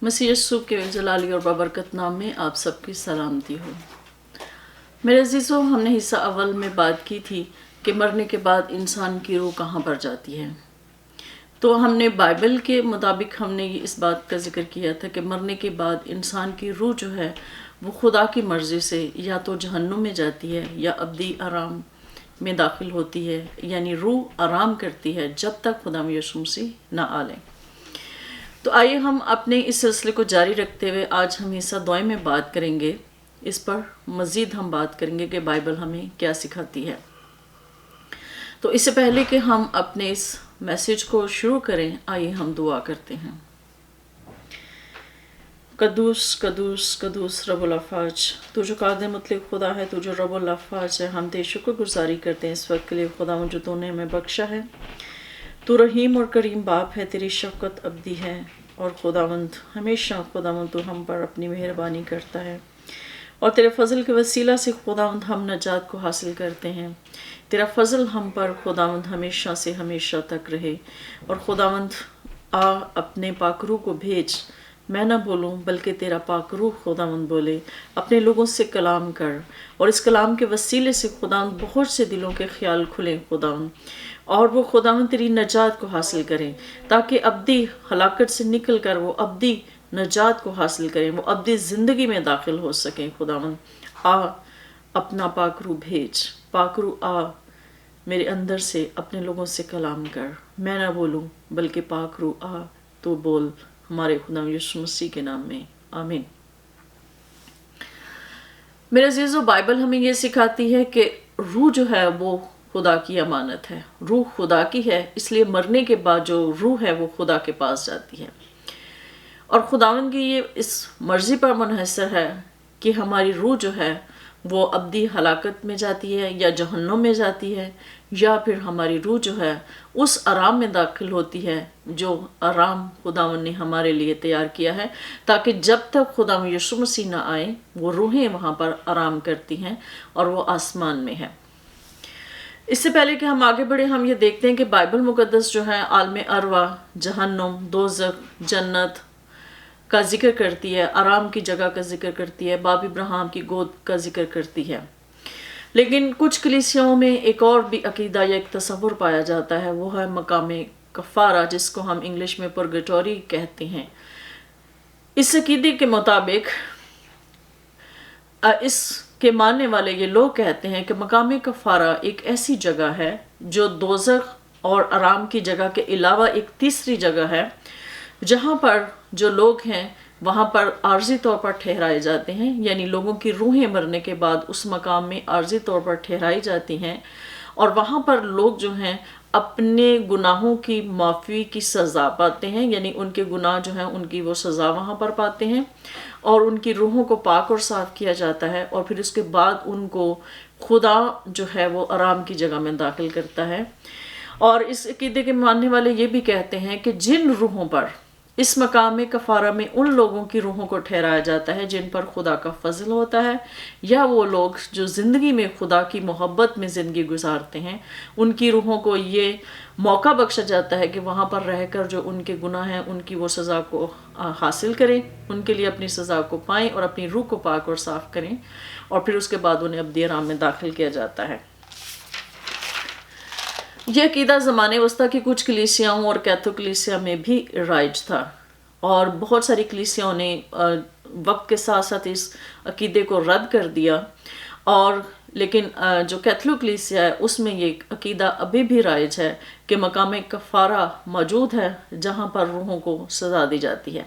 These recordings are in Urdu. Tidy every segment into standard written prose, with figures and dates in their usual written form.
مسیح یسوع کے جلالی اور بابرکت نام میں آپ سب کی سلامتی ہو۔ میرے عزیزوں، ہم نے حصہ اول میں بات کی تھی کہ مرنے کے بعد انسان کی روح کہاں پر جاتی ہے۔ تو ہم نے بائبل کے مطابق ہم نے اس بات کا ذکر کیا تھا کہ مرنے کے بعد انسان کی روح جو ہے وہ خدا کی مرضی سے یا تو جہنم میں جاتی ہے یا ابدی آرام میں داخل ہوتی ہے، یعنی روح آرام کرتی ہے جب تک خدا یسوع مسیح نہ آ لیں۔ تو آئیے ہم اپنے اس سلسلے کو جاری رکھتے ہوئے آج ہم حصہ دوئے میں بات کریں گے، اس پر مزید ہم بات کریں گے کہ بائبل ہمیں کیا سکھاتی ہے۔ تو اس سے پہلے کہ ہم اپنے اس میسیج کو شروع کریں، آئیے ہم دعا کرتے ہیں۔ قدوس قدوس قدوس رب الافواج، تو جو قادر مطلق خدا ہے، تو جو رب الافواج ہے، ہم تیری شکر گزاری کرتے ہیں اس وقت کے لیے خدا جو تو نے ہمیں بخشا ہے۔ تو رحیم اور کریم باپ ہے، تیری شفقت ابدی ہے، اور خداوند ہمیشہ خداوند تو ہم پر اپنی مہربانی کرتا ہے، اور تیرے فضل کے وسیلہ سے خداوند ہم نجات کو حاصل کرتے ہیں۔ تیرا فضل ہم پر خداوند ہمیشہ سے ہمیشہ تک رہے، اور خداوند آ اپنے پاک روح کو بھیج، میں نہ بولوں بلکہ تیرا پاک روح خداوند بولے، اپنے لوگوں سے کلام کر، اور اس کلام کے وسیلے سے خداوند بہت سے دلوں کے خیال کھلیں خداوند، اور وہ خداوند تیری نجات کو حاصل کریں، تاکہ ابدی ہلاکت سے نکل کر وہ ابدی نجات کو حاصل کریں، وہ ابدی زندگی میں داخل ہو سکیں۔ خداوند آ اپنا پاک روح بھیج، پاک روح آ میرے اندر سے اپنے لوگوں سے کلام کر، میں نہ بولوں بلکہ پاک روح آ تو بول، ہمارے خدا یسوع مسیح کے نام میں آمین۔ میرے عزیزو، بائبل ہمیں یہ سکھاتی ہے کہ روح جو ہے وہ خدا کی امانت ہے، روح خدا کی ہے، اس لیے مرنے کے بعد جو روح ہے وہ خدا کے پاس جاتی ہے، اور خداوند کی یہ اس مرضی پر منحصر ہے کہ ہماری روح جو ہے وہ ابدی ہلاکت میں جاتی ہے یا جہنم میں جاتی ہے، یا پھر ہماری روح جو ہے اس آرام میں داخل ہوتی ہے جو آرام خداوند نے ہمارے لیے تیار کیا ہے، تاکہ جب تک خداوند یسوع مسیح نہ آئے وہ روحیں وہاں پر آرام کرتی ہیں، اور وہ آسمان میں ہے۔ اس سے پہلے کہ ہم آگے بڑھیں، ہم یہ دیکھتے ہیں کہ بائبل مقدس جو ہے عالم ارواح، جہنم، دوزخ، جنت کا ذکر کرتی ہے، آرام کی جگہ کا ذکر کرتی ہے، باب ابراہیم کی گود کا ذکر کرتی ہے۔ لیکن کچھ کلیسیاؤں میں ایک اور بھی عقیدہ یا ایک تصور پایا جاتا ہے، وہ ہے مقام کفارہ، جس کو ہم انگلش میں پرگیٹوری کہتے ہیں۔ اس عقیدے کے مطابق اس کے ماننے والے یہ لوگ کہتے ہیں کہ مقام کفارہ ایک ایسی جگہ ہے جو دوزخ اور آرام کی جگہ کے علاوہ ایک تیسری جگہ ہے، جہاں پر جو لوگ ہیں وہاں پر عارضی طور پر ٹھہرائے جاتے ہیں، یعنی لوگوں کی روحیں مرنے کے بعد اس مقام میں عارضی طور پر ٹھہرائی جاتی ہیں، اور وہاں پر لوگ جو ہیں اپنے گناہوں کی معافی کی سزا پاتے ہیں، یعنی ان کے گناہ جو ہیں ان کی وہ سزا وہاں پر پاتے ہیں، اور ان کی روحوں کو پاک اور صاف کیا جاتا ہے، اور پھر اس کے بعد ان کو خدا جو ہے وہ آرام کی جگہ میں داخل کرتا ہے۔ اور اس عقیدے کے ماننے والے یہ بھی کہتے ہیں کہ جن روحوں پر اس مقام کفارہ میں ان لوگوں کی روحوں کو ٹھہرایا جاتا ہے جن پر خدا کا فضل ہوتا ہے، یا وہ لوگ جو زندگی میں خدا کی محبت میں زندگی گزارتے ہیں، ان کی روحوں کو یہ موقع بخشا جاتا ہے کہ وہاں پر رہ کر جو ان کے گناہ ہیں ان کی وہ سزا کو حاصل کریں، ان کے لیے اپنی سزا کو پائیں اور اپنی روح کو پاک اور صاف کریں، اور پھر اس کے بعد انہیں ابدی آرام میں داخل کیا جاتا ہے۔ یہ عقیدہ زمانے وسطیٰ کی کچھ کلیسیاؤں اور کیتھولک کلیسیا میں بھی رائج تھا، اور بہت ساری کلیسیاؤں نے وقت کے ساتھ ساتھ اس عقیدے کو رد کر دیا، اور لیکن جو کیتھولک کلیسیا ہے اس میں یہ عقیدہ ابھی بھی رائج ہے کہ مقام کفارہ موجود ہے جہاں پر روحوں کو سزا دی جاتی ہے۔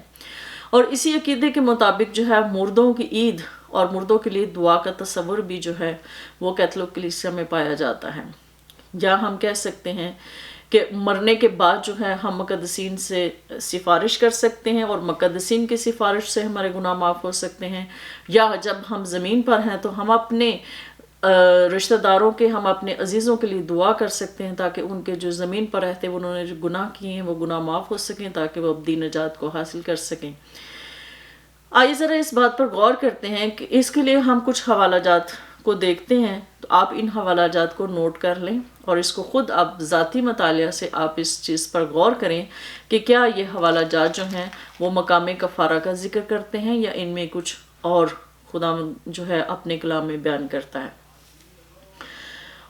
اور اسی عقیدے کے مطابق جو ہے مردوں کی عید اور مردوں کے لیے دعا کا تصور بھی جو ہے وہ کیتھولک کلیسیا میں پایا جاتا ہے، یا ہم کہہ سکتے ہیں کہ مرنے کے بعد جو ہے ہم مقدسین سے سفارش کر سکتے ہیں، اور مقدسین کی سفارش سے ہمارے گناہ معاف ہو سکتے ہیں، یا جب ہم زمین پر ہیں تو ہم اپنے رشتہ داروں کے، ہم اپنے عزیزوں کے لیے دعا کر سکتے ہیں تاکہ ان کے جو زمین پر رہتے ہیں انہوں نے جو گناہ کیے ہیں وہ گناہ معاف ہو سکیں، تاکہ وہ ابدی نجات کو حاصل کر سکیں۔ آئیے ذرا اس بات پر غور کرتے ہیں کہ اس کے لیے ہم کچھ حوالہ جات کو دیکھتے ہیں تو آپ ان حوالہ جات کو نوٹ کر لیں اور اس کو خود آپ ذاتی مطالعہ سے آپ اس چیز پر غور کریں کہ کیا یہ حوالہ جات جو ہیں وہ مقام کفارہ کا ذکر کرتے ہیں یا ان میں کچھ اور خدا جو ہے اپنے کلام میں بیان کرتا ہے۔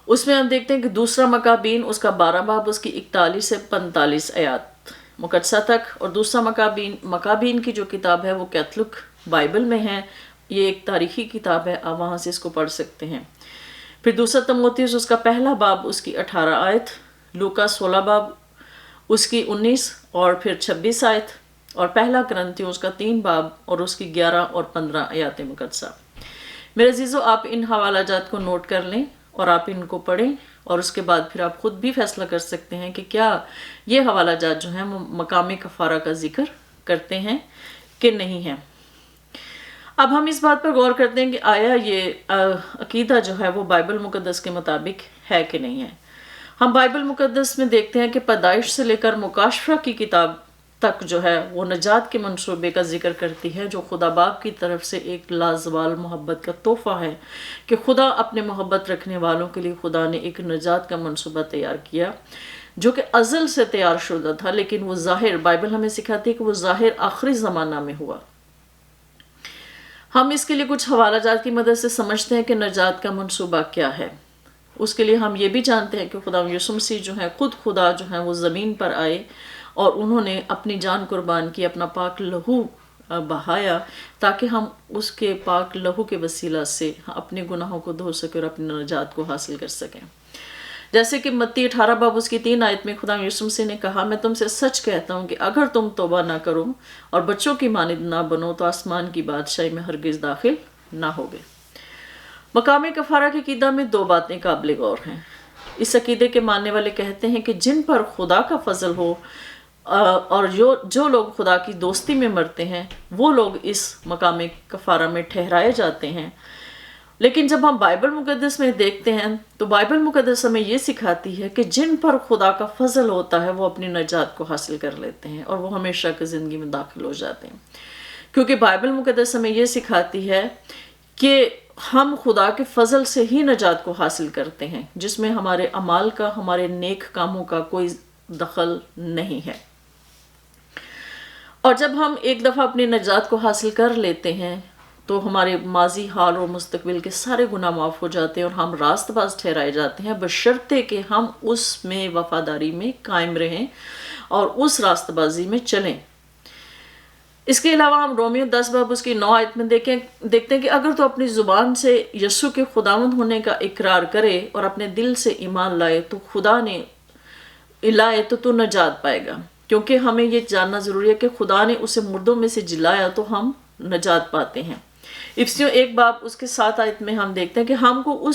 اس میں ہم دیکھتے ہیں کہ دوسرا مکابین اس کا 12 باب اس کی 41 سے 45 آیات مقدسہ تک، اور دوسرا مکابین کی جو کتاب ہے وہ کیتھولک بائبل میں ہے، یہ ایک تاریخی کتاب ہے، آپ وہاں سے اس کو پڑھ سکتے ہیں۔ پھر دوسرا تموتھیوس اس کا پہلا باب اس کی 18 آیت، لوکا 16 باب اس کی 19 اور پھر 26 آیت، اور پہلا کرنتھیوں اس کا 3 باب اور اس کی 11 اور 15 آیات مقدسہ۔ میرے عزیزو، آپ ان حوالہ جات کو نوٹ کر لیں اور آپ ان کو پڑھیں، اور اس کے بعد پھر آپ خود بھی فیصلہ کر سکتے ہیں کہ کیا یہ حوالہ جات جو ہیں وہ مقام کفارہ کا ذکر کرتے ہیں کہ نہیں ہیں۔ اب ہم اس بات پر غور کرتے ہیں کہ آیا یہ عقیدہ جو ہے وہ بائبل مقدس کے مطابق ہے کہ نہیں ہے۔ ہم بائبل مقدس میں دیکھتے ہیں کہ پیدائش سے لے کر مکاشفہ کی کتاب تک جو ہے وہ نجات کے منصوبے کا ذکر کرتی ہے، جو خدا باپ کی طرف سے ایک لازوال محبت کا تحفہ ہے کہ خدا اپنے محبت رکھنے والوں کے لیے خدا نے ایک نجات کا منصوبہ تیار کیا جو کہ ازل سے تیار شدہ تھا، لیکن وہ ظاہر، بائبل ہمیں سکھاتی ہے کہ وہ ظاہر آخری زمانہ میں ہوا۔ ہم اس کے لیے کچھ حوالہ جات کی مدد سے سمجھتے ہیں کہ نجات کا منصوبہ کیا ہے۔ اس کے لیے ہم یہ بھی جانتے ہیں کہ خدا یسوع مسیح جو ہے، خود خدا جو ہے وہ زمین پر آئے اور انہوں نے اپنی جان قربان کی، اپنا پاک لہو بہایا تاکہ ہم اس کے پاک لہو کے وسیلہ سے اپنے گناہوں کو دھو سکیں اور اپنی نجات کو حاصل کر سکیں۔ جیسے کہ متی 18 باب اس کی 3 آیت میں خدا یسوع مسیح نے کہا، میں تم سے سچ کہتا ہوں کہ اگر تم توبہ نہ کرو اور بچوں کی مانند نہ بنو تو آسمان کی بادشاہی میں ہرگز داخل نہ ہوگے۔ مقام کفارہ کے عقیدہ میں 2 باتیں قابل غور ہیں۔ اس عقیدے کے ماننے والے کہتے ہیں کہ جن پر خدا کا فضل ہو اور جو لوگ خدا کی دوستی میں مرتے ہیں وہ لوگ اس مقام کفارہ میں ٹھہرائے جاتے ہیں۔ لیکن جب ہم بائبل مقدس میں دیکھتے ہیں تو بائبل مقدس ہمیں یہ سکھاتی ہے کہ جن پر خدا کا فضل ہوتا ہے وہ اپنی نجات کو حاصل کر لیتے ہیں اور وہ ہمیشہ کی زندگی میں داخل ہو جاتے ہیں، کیونکہ بائبل مقدس ہمیں یہ سکھاتی ہے کہ ہم خدا کے فضل سے ہی نجات کو حاصل کرتے ہیں، جس میں ہمارے اعمال کا، ہمارے نیک کاموں کا کوئی دخل نہیں ہے۔ اور جب ہم ایک دفعہ اپنی نجات کو حاصل کر لیتے ہیں تو ہمارے ماضی، حال اور مستقبل کے سارے گناہ معاف ہو جاتے ہیں اور ہم راست باز ٹھہرائے جاتے ہیں، بشرطے کہ ہم اس میں وفاداری میں قائم رہیں اور اس راست بازی میں چلیں۔ اس کے علاوہ ہم رومیو 10 باب اس کی 9 آیت میں دیکھتے ہیں کہ اگر تو اپنی زبان سے یسوع کے خداوند ہونے کا اقرار کرے اور اپنے دل سے ایمان لائے تو نجات پائے گا، کیونکہ ہمیں یہ جاننا ضروری ہے کہ خدا نے اسے مردوں میں سے جلایا تو ہم نجات پاتے ہیں۔ افسیوں 1 باب اس کے 7 آیت میں ہم دیکھتے ہیں کہ ہم کو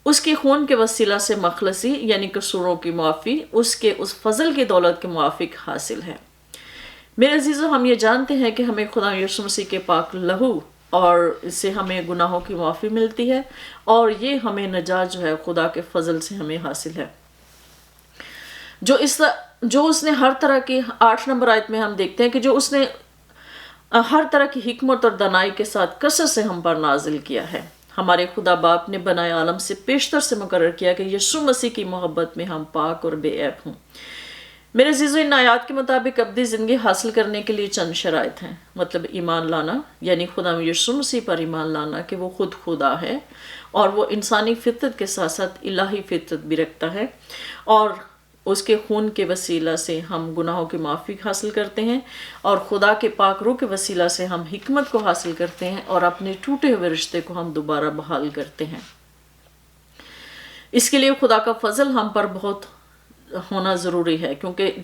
اس کے خون کے وسیلہ سے مخلصی یعنی قصوروں کی معافی اس فضل کی دولت کے موافق حاصل ہے۔ میرے عزیزو، ہم یہ جانتے ہیں کہ ہمیں خدا یسوع مسیح کے پاک لہو اور اس سے ہمیں گناہوں کی معافی ملتی ہے اور یہ ہمیں نجات جو ہے خدا کے فضل سے ہمیں حاصل ہے۔ جو اس نے ہر طرح کی 8 نمبر آیت میں ہم دیکھتے ہیں کہ جو اس نے ہر طرح کی حکمت اور دانائی کے ساتھ کثرت سے ہم پر نازل کیا ہے۔ ہمارے خدا باپ نے بنائے عالم سے پیشتر سے مقرر کیا کہ یسوع مسیح کی محبت میں ہم پاک اور بے عیب ہوں۔ میرے عزیزو، ان آیات کے مطابق ابدی زندگی حاصل کرنے کے لیے چند شرائط ہیں، مطلب ایمان لانا، یعنی خدا یسوع مسیح پر ایمان لانا کہ وہ خود خدا ہے اور وہ انسانی فطرت کے ساتھ ساتھ الہی فطرت بھی رکھتا ہے، اور اس کے خون کے وسیلہ سے ہم گناہوں کی معافی حاصل کرتے ہیں، اور خدا کے پاک روح کے وسیلہ سے ہم حکمت کو حاصل کرتے ہیں اور اپنے ٹوٹے ہوئے رشتے کو ہم دوبارہ بحال کرتے ہیں۔ اس کے لیے خدا کا فضل ہم پر بہت ہونا ضروری ہے، کیونکہ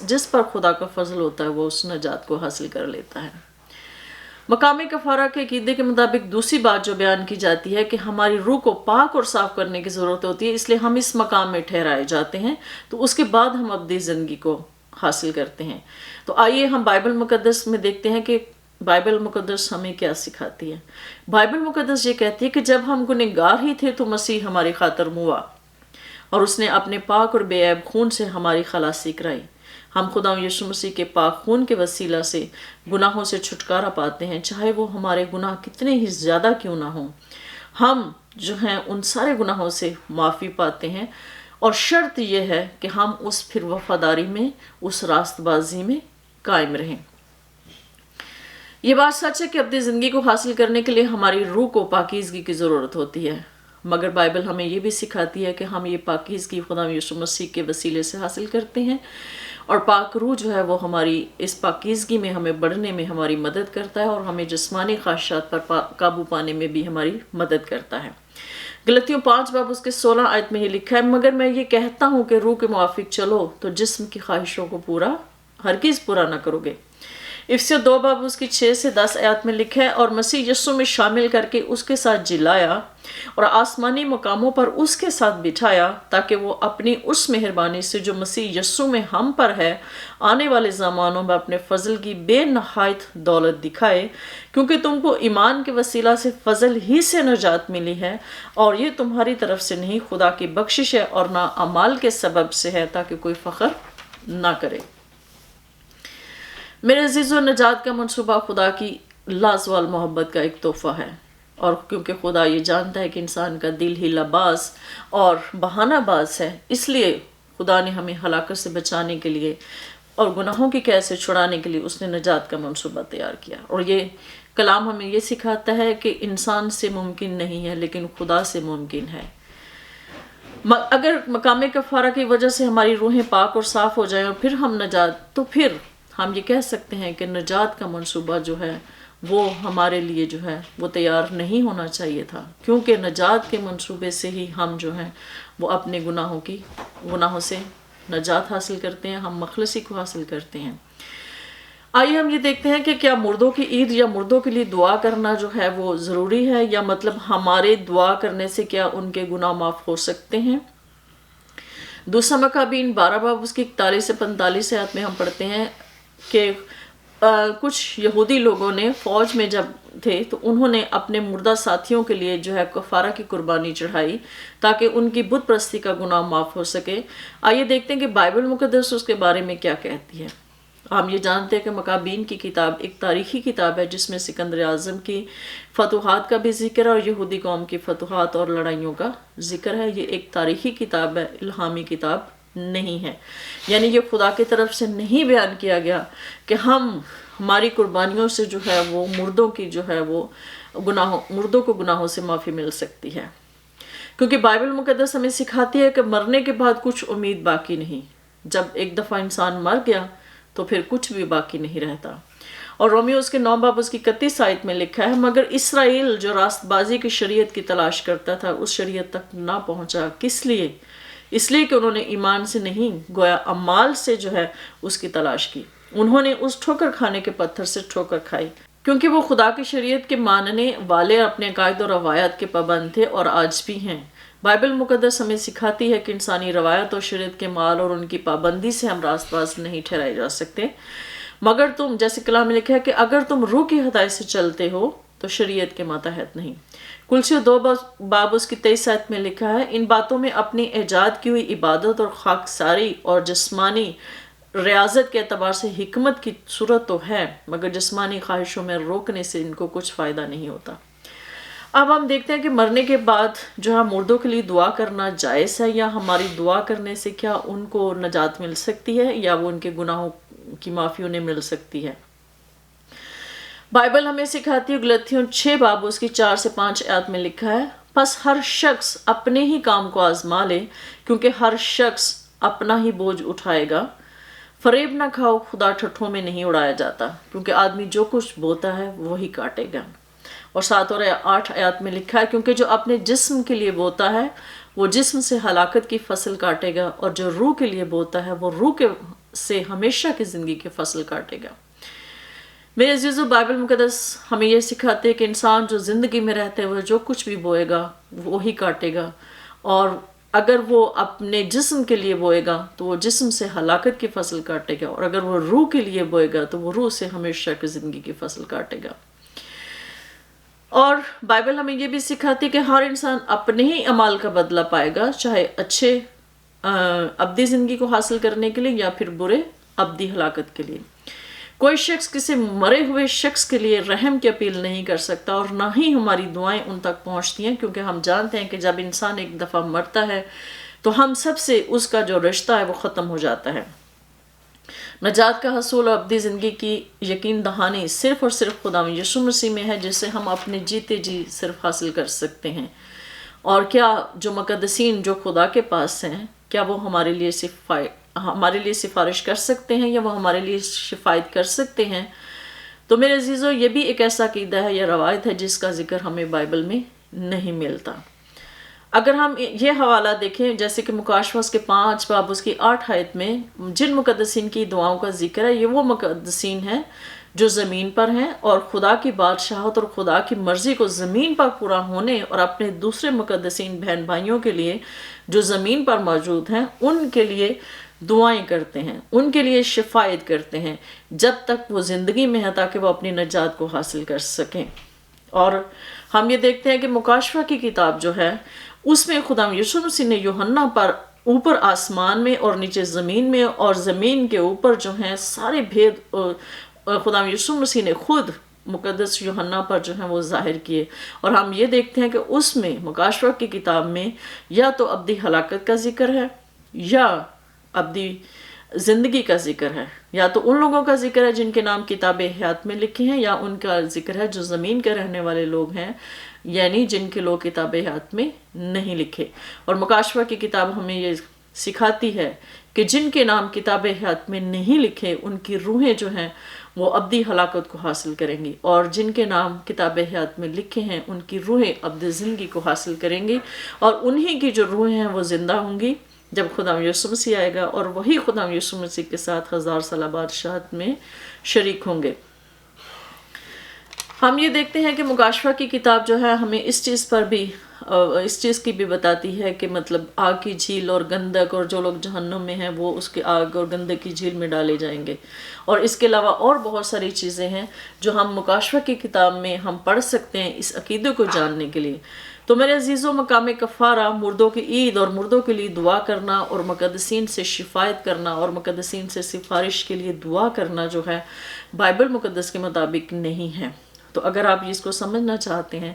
جس پر خدا کا فضل ہوتا ہے وہ اس نجات کو حاصل کر لیتا ہے۔ مقام کفارہ کے عقیدے کے مطابق دوسری بات جو بیان کی جاتی ہے کہ ہماری روح کو پاک اور صاف کرنے کی ضرورت ہوتی ہے، اس لیے ہم اس مقام میں ٹھہرائے جاتے ہیں تو اس کے بعد ہم ابدی زندگی کو حاصل کرتے ہیں۔ تو آئیے ہم بائبل مقدس میں دیکھتے ہیں کہ بائبل مقدس ہمیں کیا سکھاتی ہے۔ بائبل مقدس یہ کہتی ہے کہ جب ہم گنہگار ہی تھے تو مسیح ہماری خاطر ہوا اور اس نے اپنے پاک اور بے عیب خون سے ہماری خلاصی کرائی۔ ہم خدا یسوع مسیح کے پاک خون کے وسیلہ سے گناہوں سے چھٹکارا پاتے ہیں، چاہے وہ ہمارے گناہ کتنے ہی زیادہ کیوں نہ ہوں۔ ہم جو ہیں ان سارے گناہوں سے معافی پاتے ہیں، اور شرط یہ ہے کہ ہم اس پھر وفاداری میں، اس راست بازی میں قائم رہیں۔ یہ بات سچ ہے کہ اپنی زندگی کو حاصل کرنے کے لیے ہماری روح کو پاکیزگی کی ضرورت ہوتی ہے، مگر بائبل ہمیں یہ بھی سکھاتی ہے کہ ہم یہ پاکیزگی خدا یسوع مسیح کے وسیلے سے حاصل کرتے ہیں، اور پاک روح جو ہے وہ ہماری اس پاکیزگی میں ہمیں بڑھنے میں ہماری مدد کرتا ہے، اور ہمیں جسمانی خواہشات پر قابو پانے میں بھی ہماری مدد کرتا ہے۔ غلطیوں 5 باب اس کے 16 آیت میں یہ لکھا ہے، مگر میں یہ کہتا ہوں کہ روح کے موافق چلو تو جسم کی خواہشوں کو ہرگز پورا نہ کرو گے۔ افسیوں 2 باب اس کی 6 سے 10 آیات میں لکھا ہے، اور مسیح یسوع میں شامل کر کے اس کے ساتھ جلایا اور آسمانی مقاموں پر اس کے ساتھ بٹھایا، تاکہ وہ اپنی اس مہربانی سے جو مسیح یسوع میں ہم پر ہے آنے والے زمانوں میں اپنے فضل کی بے نہایت دولت دکھائے، کیونکہ تم کو ایمان کے وسیلہ سے فضل ہی سے نجات ملی ہے، اور یہ تمہاری طرف سے نہیں، خدا کی بخشش ہے، اور نہ اعمال کے سبب سے ہے، تاکہ کوئی فخر نہ کرے۔ میرے عزیزو، نجات کا منصوبہ خدا کی لازوال محبت کا ایک تحفہ ہے، اور کیونکہ خدا یہ جانتا ہے کہ انسان کا دل ہیلا باز اور بہانہ باز ہے، اس لیے خدا نے ہمیں ہلاکت سے بچانے کے لیے اور گناہوں کی قید سے چھڑانے کے لیے اس نے نجات کا منصوبہ تیار کیا۔ اور یہ کلام ہمیں یہ سکھاتا ہے کہ انسان سے ممکن نہیں ہے لیکن خدا سے ممکن ہے۔ اگر مقام کفارہ کی وجہ سے ہماری روحیں پاک اور صاف ہو جائیں اور پھر ہم نجات، تو پھر ہم یہ کہہ سکتے ہیں کہ نجات کا منصوبہ جو ہے وہ ہمارے لیے جو ہے وہ تیار نہیں ہونا چاہیے تھا، کیونکہ نجات کے منصوبے سے ہی ہم جو ہیں وہ اپنے گناہوں سے نجات حاصل کرتے ہیں، ہم مخلصی کو حاصل کرتے ہیں۔ آئیے ہم یہ دیکھتے ہیں کہ کیا مردوں کی عید یا مردوں کے لیے دعا کرنا جو ہے وہ ضروری ہے، یا مطلب ہمارے دعا کرنے سے کیا ان کے گناہ معاف ہو سکتے ہیں۔ دوسرا مکابین 12 باب اس کی 41 سے 45 آیات میں ہم پڑھتے ہیں کہ کچھ یہودی لوگوں نے فوج میں جب تھے تو انہوں نے اپنے مردہ ساتھیوں کے لیے جو ہے کفارہ کی قربانی چڑھائی تاکہ ان کی بت پرستی کا گناہ معاف ہو سکے۔ آئیے دیکھتے ہیں کہ بائبل مقدس اس کے بارے میں کیا کہتی ہے۔ ہم یہ جانتے ہیں کہ مکابین کی کتاب ایک تاریخی کتاب ہے جس میں سکندر اعظم کی فتوحات کا بھی ذکر ہے اور یہودی قوم کی فتوحات اور لڑائیوں کا ذکر ہے۔ یہ ایک تاریخی کتاب ہے، الہامی کتاب نہیں ہے، یعنی یہ خدا کی طرف سے نہیں بیان کیا گیا کہ ہماری قربانیوں سے جو ہے وہ مردوں کو گناہوں سے معافی مل سکتی ہے، کیونکہ بائبل مقدس ہمیں سکھاتی ہے کہ مرنے کے بعد کچھ امید باقی نہیں۔ جب ایک دفعہ انسان مر گیا تو پھر کچھ بھی باقی نہیں رہتا۔ اور رومیو اس کے 9 باب اس کی 31 آیت میں لکھا ہے، مگر اسرائیل جو راست بازی کی شریعت کی تلاش کرتا تھا اس شریعت تک نہ پہنچا۔ کس لیے؟ اس لیے کہ انہوں نے ایمان سے نہیں گویا اعمال سے جو ہے اس کی تلاش کی۔ انہوں نے اس ٹھوکر کھانے کے پتھر سے ٹھوکر کھائی، کیونکہ وہ خدا کی شریعت کے ماننے والے اپنے عقائد و روایات کے پابند تھے اور آج بھی ہیں۔ بائبل مقدس ہمیں سکھاتی ہے کہ انسانی روایت اور شریعت کے مال اور ان کی پابندی سے ہم راست باز نہیں ٹھہرائے جا سکتے، مگر تم، جیسے کلام میں لکھا ہے کہ اگر تم روح کی ہدایت سے چلتے ہو تو شریعت کے ماتحت نہیں۔ کلسیوں 2 باب اس کی 23 آیت میں لکھا ہے، ان باتوں میں اپنی ایجاد کی ہوئی عبادت اور خاکساری اور جسمانی ریاضت کے اعتبار سے حکمت کی صورت تو ہے، مگر جسمانی خواہشوں میں روکنے سے ان کو کچھ فائدہ نہیں ہوتا۔ اب ہم دیکھتے ہیں کہ مرنے کے بعد جو ہے مردوں کے لیے دعا کرنا جائز ہے، یا ہماری دعا کرنے سے کیا ان کو نجات مل سکتی ہے یا وہ ان کے گناہوں کی معافی انہیں مل سکتی ہے۔ بائبل ہمیں سکھاتی ہے، غلطیوں 6 باب اس کی 4 سے 5 آیات میں لکھا ہے، پس ہر شخص اپنے ہی کام کو آزما لے، کیونکہ ہر شخص اپنا ہی بوجھ اٹھائے گا۔ فریب نہ کھاؤ، خدا ٹھٹھوں میں نہیں اڑایا جاتا، کیونکہ آدمی جو کچھ بوتا ہے وہی کاٹے گا۔ اور 7 اور 8 آیات میں لکھا ہے، کیونکہ جو اپنے جسم کے لیے بوتا ہے وہ جسم سے ہلاکت کی فصل کاٹے گا، اور جو روح کے لیے بوتا ہے وہ روح سے ہمیشہ کی زندگی کی فصل کاٹے گا۔ میرے عزیزو، بائبل مقدس ہمیں یہ سکھاتے ہیں کہ انسان جو زندگی میں رہتے ہوئے جو کچھ بھی بوئے گا وہی کاٹے گا، اور اگر وہ اپنے جسم کے لیے بوئے گا تو وہ جسم سے ہلاکت کی فصل کاٹے گا، اور اگر وہ روح کے لیے بوئے گا تو وہ روح سے ہمیشہ کی زندگی کی فصل کاٹے گا۔ اور بائبل ہمیں یہ بھی سکھاتی ہے کہ ہر انسان اپنے ہی اعمال کا بدلہ پائے گا، چاہے اچھے ابدی زندگی کو حاصل کرنے کے لیے یا پھر برے ابدی ہلاکت کے لیے۔ کوئی شخص کسی مرے ہوئے شخص کے لیے رحم کی اپیل نہیں کر سکتا، اور نہ ہی ہماری دعائیں ان تک پہنچتی ہیں، کیونکہ ہم جانتے ہیں کہ جب انسان ایک دفعہ مرتا ہے تو ہم سب سے اس کا جو رشتہ ہے وہ ختم ہو جاتا ہے۔ نجات کا حصول اور ابدی زندگی کی یقین دہانی صرف اور صرف خدا یسوع مسیح میں ہے، جسے ہم اپنے جیتے جی صرف حاصل کر سکتے ہیں۔ اور کیا جو مقدسین جو خدا کے پاس ہیں، کیا وہ ہمارے لیے سفارش کر سکتے ہیں، یا وہ ہمارے لیے شفاعت کر سکتے ہیں؟ تو میرے عزیزو، یہ بھی ایک ایسا عقیدہ ہے یا روایت ہے جس کا ذکر ہمیں بائبل میں نہیں ملتا۔ اگر ہم یہ حوالہ دیکھیں، جیسے کہ مکاشفہ کے 5 باب اس کی 8 آیت میں جن مقدسین کی دعاؤں کا ذکر ہے، یہ وہ مقدسین ہیں جو زمین پر ہیں اور خدا کی بادشاہت اور خدا کی مرضی کو زمین پر پورا ہونے اور اپنے دوسرے مقدسین بہن بھائیوں کے لیے جو زمین پر موجود ہیں ان کے لیے دعائیں کرتے ہیں، ان کے لیے شفاعت کرتے ہیں جب تک وہ زندگی میں ہے، تاکہ وہ اپنی نجات کو حاصل کر سکیں۔ اور ہم یہ دیکھتے ہیں کہ مکاشفہ کی کتاب جو ہے اس میں خدا یسوع مسیح نے یوحنا پر اوپر آسمان میں اور نیچے زمین میں اور زمین کے اوپر جو ہیں سارے بھید خدا یسوع مسیح نے خود مقدس یوحنا پر جو ہیں وہ ظاہر کیے۔ اور ہم یہ دیکھتے ہیں کہ اس میں مکاشفہ کی کتاب میں یا تو ابدی ہلاکت کا ذکر ہے یا ابدی زندگی کا ذکر ہے، یا تو ان لوگوں کا ذکر ہے جن کے نام کتاب حیات میں لکھے ہیں، یا ان کا ذکر ہے جو زمین کے رہنے والے لوگ ہیں، یعنی جن کے لوگ کتاب حیات میں نہیں لکھے۔ اور مکاشفہ کی کتاب ہمیں یہ سکھاتی ہے کہ جن کے نام کتاب حیات میں نہیں لکھے ان کی روحیں جو ہیں وہ ابدی ہلاکت کو حاصل کریں گی، اور جن کے نام کتاب حیات میں لکھے ہیں ان کی روحیں ابدی زندگی کو حاصل کریں گی، اور انہی کی جو روحیں ہیں وہ زندہ ہوں گی جب خدا یسوع مسیح آئے گا، اور وہی خدا یسوع مسیح کے ساتھ 1000 سالہ بادشاہت میں شریک ہوں گے۔ ہم یہ دیکھتے ہیں کہ مکاشفہ کی کتاب جو ہے ہمیں اس چیز کی بھی بتاتی ہے کہ مطلب آگ کی جھیل اور گندک، اور جو لوگ جہنم میں ہیں وہ اس کے آگ اور گندک کی جھیل میں ڈالے جائیں گے۔ اور اس کے علاوہ اور بہت ساری چیزیں ہیں جو ہم مکاشفہ کی کتاب میں ہم پڑھ سکتے ہیں اس عقیدے کو جاننے کے لیے۔ تو میرے عزیزوں، مقام کفارہ، مردوں کی عید اور مردوں کے لیے دعا کرنا اور مقدسین سے شفاعت کرنا اور مقدسین سے سفارش کے لیے دعا کرنا جو ہے بائبل مقدس کے مطابق نہیں ہے۔ تو اگر آپ اس کو سمجھنا چاہتے ہیں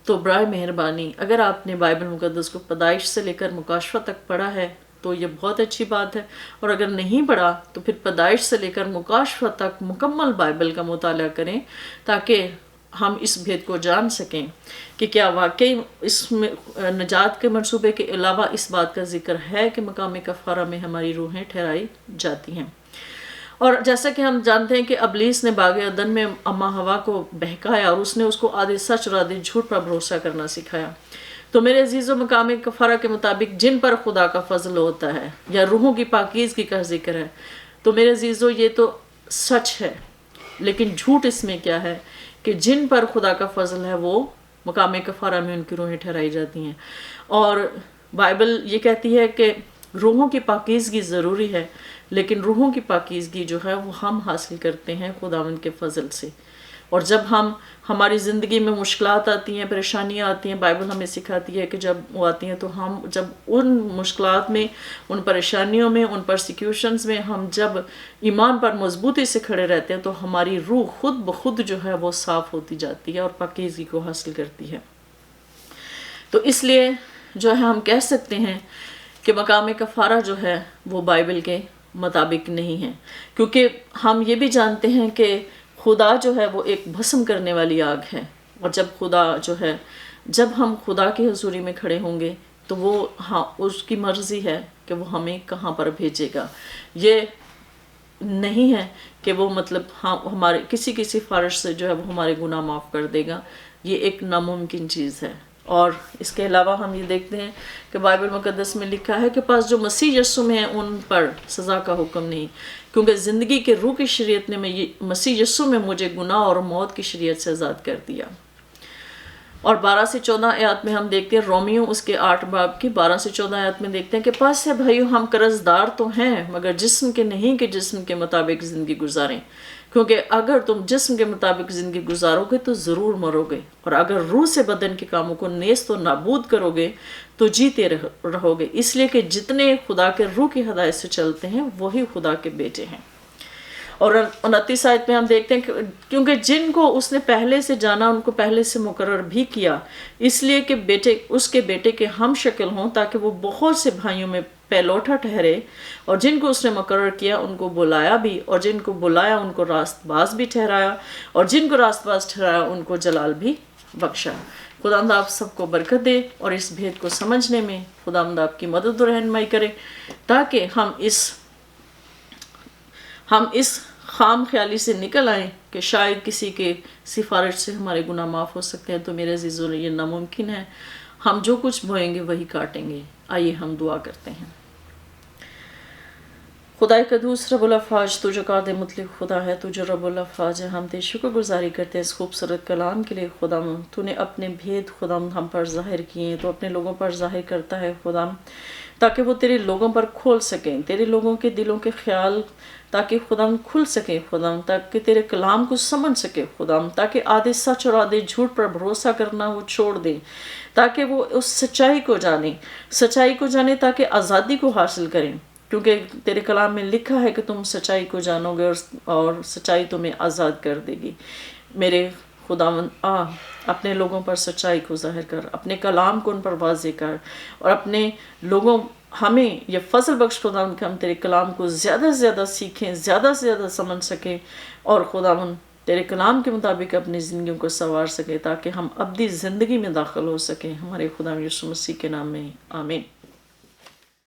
تو برائے مہربانی اگر آپ نے بائبل مقدس کو پیدائش سے لے کر مکاشفہ تک پڑھا ہے تو یہ بہت اچھی بات ہے، اور اگر نہیں پڑھا تو پھر پیدائش سے لے کر مکاشفہ تک مکمل بائبل کا مطالعہ کریں، تاکہ ہم اس بھید کو جان سکیں کہ کیا واقعی اس میں نجات کے منصوبے کے علاوہ اس بات کا ذکر ہے کہ مقام کفارہ میں ہماری روحیں ٹھہرائی جاتی ہیں۔ اور جیسا کہ ہم جانتے ہیں کہ ابلیس نے باغ عدن میں اماں ہوا کو بہکایا اور اس نے اس کو آدھے سچ اور آدھے جھوٹ پر بھروسہ کرنا سکھایا۔ تو میرے عزیزوں، مقام کفارہ کے مطابق جن پر خدا کا فضل ہوتا ہے یا روحوں کی پاکیزگی کا ذکر ہے، تو میرے عزیزوں یہ تو سچ ہے، لیکن جھوٹ اس میں کیا ہے کہ جن پر خدا کا فضل ہے وہ مقام کفارہ میں ان کی روحیں ٹھہرائی جاتی ہیں۔ اور بائبل یہ کہتی ہے کہ روحوں کی پاکیزگی ضروری ہے، لیکن روحوں کی پاکیزگی جو ہے وہ ہم حاصل کرتے ہیں خداوند کے فضل سے۔ اور جب ہماری زندگی میں مشکلات آتی ہیں، پریشانیاں آتی ہیں، بائبل ہمیں سکھاتی ہے کہ جب وہ آتی ہیں تو ہم جب ان مشکلات میں، ان پریشانیوں میں، ان پرسیکیوشنز میں ہم جب ایمان پر مضبوطی سے کھڑے رہتے ہیں تو ہماری روح خود بخود جو ہے وہ صاف ہوتی جاتی ہے اور پاکیزگی کو حاصل کرتی ہے۔ تو اس لیے جو ہے ہم کہہ سکتے ہیں کہ مقام کفارہ جو ہے وہ بائبل کے مطابق نہیں ہے، کیونکہ ہم یہ بھی جانتے ہیں کہ خدا جو ہے وہ ایک بھسم کرنے والی آگ ہے، اور جب ہم خدا کی حضوری میں کھڑے ہوں گے تو وہ اس کی مرضی ہے کہ وہ ہمیں کہاں پر بھیجے گا۔ یہ نہیں ہے کہ وہ مطلب ہمارے کسی سفارش سے جو ہے وہ ہمارے گناہ معاف کر دے گا، یہ ایک ناممکن چیز ہے۔ اور اس کے علاوہ ہم یہ دیکھتے ہیں کہ بائبل مقدس میں لکھا ہے کہ پس جو مسیح یسوع میں ہیں ان پر سزا کا حکم نہیں، کیونکہ زندگی کے روح کی شریعت نے مسیح یسوع میں مجھے گناہ اور موت کی شریعت سے آزاد کر دیا۔ اور 12 سے 14 آیات میں ہم دیکھتے ہیں، رومیو اس کے 8 باب کی 12 سے 14 آیات میں دیکھتے ہیں کہ پس ہے بھائیو، ہم قرض دار تو ہیں مگر جسم کے نہیں کہ جسم کے مطابق زندگی گزاریں، کیونکہ اگر تم جسم کے مطابق زندگی گزارو گے تو ضرور مرو گے، اور اگر روح سے بدن کے کاموں کو نیست و نابود کرو گے تو جیتے رہو گے، اس لیے کہ جتنے خدا کے روح کی ہدایت سے چلتے ہیں وہی خدا کے بیٹے ہیں۔ اور 29 آیت میں ہم دیکھتے ہیں کہ کیونکہ جن کو اس نے پہلے سے جانا ان کو پہلے سے مقرر بھی کیا، اس لیے کہ اس کے بیٹے کے ہم شکل ہوں، تاکہ وہ بہت سے بھائیوں میں پہلوٹا ٹھہرے۔ اور جن کو اس نے مقرر کیا ان کو بلایا بھی، اور جن کو بلایا ان کو راست باز بھی ٹھہرایا، اور جن کو راست باز ٹھہرایا ان کو جلال بھی بخشا۔ خداوند آپ سب کو برکت دے، اور اس بھید کو سمجھنے میں خداوند آپ کی مدد و رہنمائی کرے، تاکہ ہم اس خام خیالی سے نکل آئیں کہ شاید کسی کے سفارش سے ہمارے گناہ معاف ہو سکتے ہیں۔ تو میرے عزیزوں یہ ناممکن ہے، ہم جو کچھ بوئیں گے وہی کاٹیں گے۔ آئیے ہم دعا کرتے ہیں۔ خدا قدوس رب الافواج، تو جو قادر مطلق خدا ہے، تو جو رب الافواج ہے، ہم تیری شکر گزاری کرتے ہیں اس خوبصورت کلام کے لیے۔ خدا تو نے اپنے بھید خدا ہم پر ظاہر کیے، تو اپنے لوگوں پر ظاہر کرتا ہے خدا، تاکہ وہ تیرے لوگوں پر کھول سکیں، تیرے لوگوں کے دلوں کے خیال تاکہ خدا کھل سکے خدا، تاکہ تیرے کلام کو سمجھ سکے خدا، تاکہ آدھے سچ اور آدھے جھوٹ پر بھروسہ کرنا وہ چھوڑ دیں، تاکہ وہ اس سچائی کو جانیں تاکہ آزادی کو حاصل کریں، کیونکہ تیرے کلام میں لکھا ہے کہ تم سچائی کو جانو گے اور سچائی تمہیں آزاد کر دے گی۔ میرے خداوند اپنے لوگوں پر سچائی کو ظاہر کر، اپنے کلام کو ان پر واضح کر، اور اپنے لوگوں ہمیں یہ فضل بخش خداوند کہ ہم تیرے کلام کو زیادہ سے زیادہ سیکھیں، زیادہ سے زیادہ سمجھ سکیں، اور خداوند تیرے کلام کے مطابق اپنی زندگیوں کو سنوار سکیں، تاکہ ہم ابدی زندگی میں داخل ہو سکیں۔ ہمارے خدا یسوع مسیح کے نام میں آمین۔